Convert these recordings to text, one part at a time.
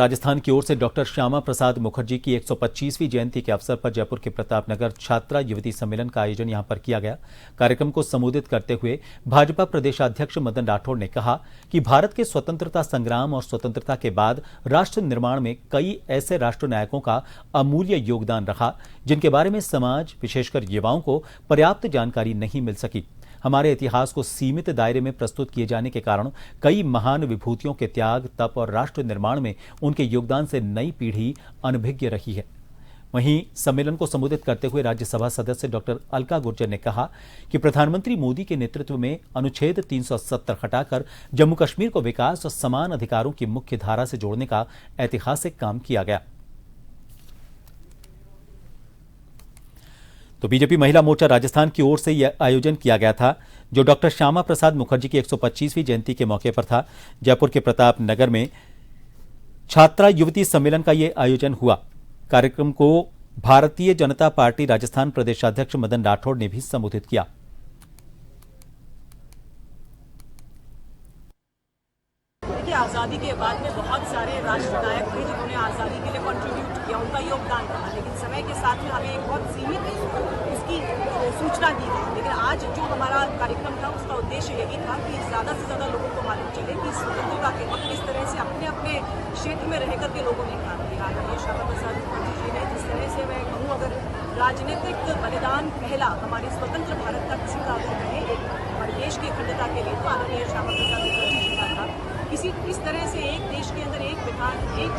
राजस्थान की ओर से डॉक्टर श्यामा प्रसाद मुखर्जी की 125वीं जयंती के अवसर पर जयपुर के प्रतापनगर छात्रा युवती सम्मेलन का आयोजन यहां पर किया गया। कार्यक्रम को संबोधित करते हुए भाजपा प्रदेशाध्यक्ष मदन राठौड़ ने कहा कि भारत के स्वतंत्रता संग्राम और स्वतंत्रता के बाद राष्ट्र निर्माण में कई ऐसे राष्ट्र नायकों का अमूल्य योगदान रहा जिनके बारे में समाज, विशेषकर युवाओं को पर्याप्त जानकारी नहीं मिल सकी। हमारे इतिहास को सीमित दायरे में प्रस्तुत किए जाने के कारण कई महान विभूतियों के त्याग, तप और राष्ट्र निर्माण में उनके योगदान से नई पीढ़ी अनभिज्ञ रही है। वहीं सम्मेलन को संबोधित करते हुए राज्यसभा सदस्य डॉक्टर अलका गुर्जर ने कहा कि प्रधानमंत्री मोदी के नेतृत्व में अनुच्छेद 370 हटाकर जम्मू कश्मीर को विकास और समान अधिकारों की मुख्य धारा से जोड़ने का ऐतिहासिक काम किया गया। तो बीजेपी महिला मोर्चा राजस्थान की ओर से यह आयोजन किया गया था, जो डॉक्टर श्यामा प्रसाद मुखर्जी की 125वीं जयंती के मौके पर था। जयपुर के प्रताप नगर में छात्रा युवती सम्मेलन का यह आयोजन हुआ। कार्यक्रम को भारतीय जनता पार्टी राजस्थान प्रदेशाध्यक्ष मदन राठौड़ ने भी संबोधित किया। आज़ादी के बाद में बहुत सारे राष्ट्र नायक थे जिन्होंने आज़ादी के लिए कंट्रीब्यूट किया, उनका योगदान रहा, लेकिन समय के साथ में हमें बहुत सीमित उसकी सूचना दी गई। लेकिन आज जो हमारा कार्यक्रम था उसका उद्देश्य यही था कि ज़्यादा से ज़्यादा लोगों को मालूम चले कि स्वतंत्रता के वक्त किस तरह से अपने अपने क्षेत्र में रह करके लोगों ने काम किया। आदरणीय श्यामा प्रसाद मुखर्जी जी ने जिस तरह से मैं कहूँ, अगर राजनीतिक बलिदान पहला हमारे स्वतंत्र भारत का किसी का अगर कहे हमारे देश की अखंडता के लिए, तो आदरणीय श्यामा प्रसाद मुखर्जी जी का था। इस तरह से एक देश के अंदर एक विधान, एक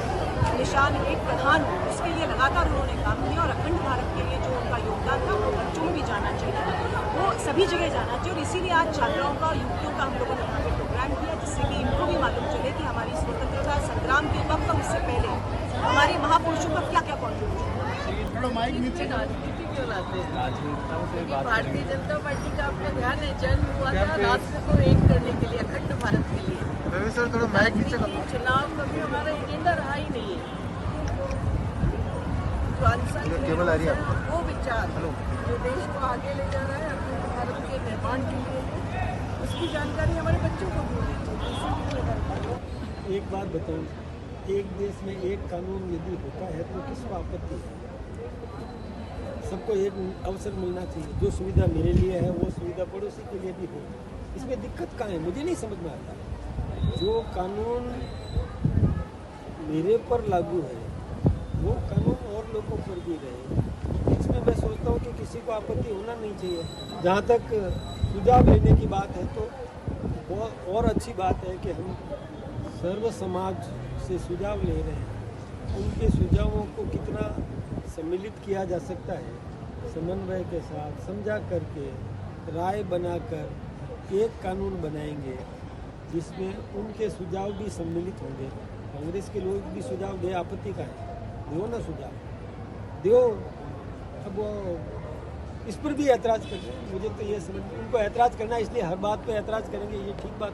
निशान, एक प्रधान, उसके लिए लगातार उन्होंने काम किया और अखंड भारत के लिए जो उनका योगदान था वो बच्चों में भी जाना चाहिए, वो सभी जगह जाना चाहिए। और इसीलिए आज छात्राओं का, युवतियों का हम लोगों ने वहाँ पे प्रोग्राम किया, जिससे कि इनको भी मालूम चले कि हमारी स्वतंत्रता संग्राम के वक्त और उससे पहले हमारे महापुरुषों का क्या क्या कॉन्ट्रीब्यूशन। भारतीय जनता पार्टी का आपको ध्यान है, जन्म हुआ था राष्ट्र को एक करने के लिए, अखंड भारत के लिए। चुनाव कभी हमारा एजेंडा रहा ही नहीं है। वो विचार जो देश को आगे ले जा रहा है अखंड भारत के निर्माण के लिए, उसकी जानकारी हमारे बच्चों को भी होनी चाहिए। एक बात बताऊं, एक देश में एक कानून यदि होता है तो किसको आपत्ति है? सबको एक अवसर मिलना चाहिए। जो सुविधा मेरे लिए है वो सुविधा पड़ोसी के लिए भी हो। इसमें दिक्कत कहाँ है? मुझे नहीं समझ में आता। जो कानून मेरे पर लागू है वो कानून और लोगों पर भी रहे। इसमें मैं सोचता हूँ कि किसी को आपत्ति होना नहीं चाहिए। जहाँ तक सुझाव लेने की बात है तो बहुत और अच्छी बात है कि हम सर्व समाज से सुझाव ले रहे हैं। उनके सुझावों को कितना सम्मिलित किया जा सकता है, समन्वय के साथ समझा करके राय बनाकर एक कानून बनाएंगे जिसमें उनके सुझाव भी सम्मिलित होंगे। कांग्रेस के लोग भी सुझाव दे, आपत्ति का है, दो ना सुझाव दो। अब वो इस पर भी ऐतराज़ कर रहे हैं। मुझे तो ये समझ, उनको ऐतराज़ करना, इसलिए हर बात पे ऐतराज़ करेंगे, ये ठीक बात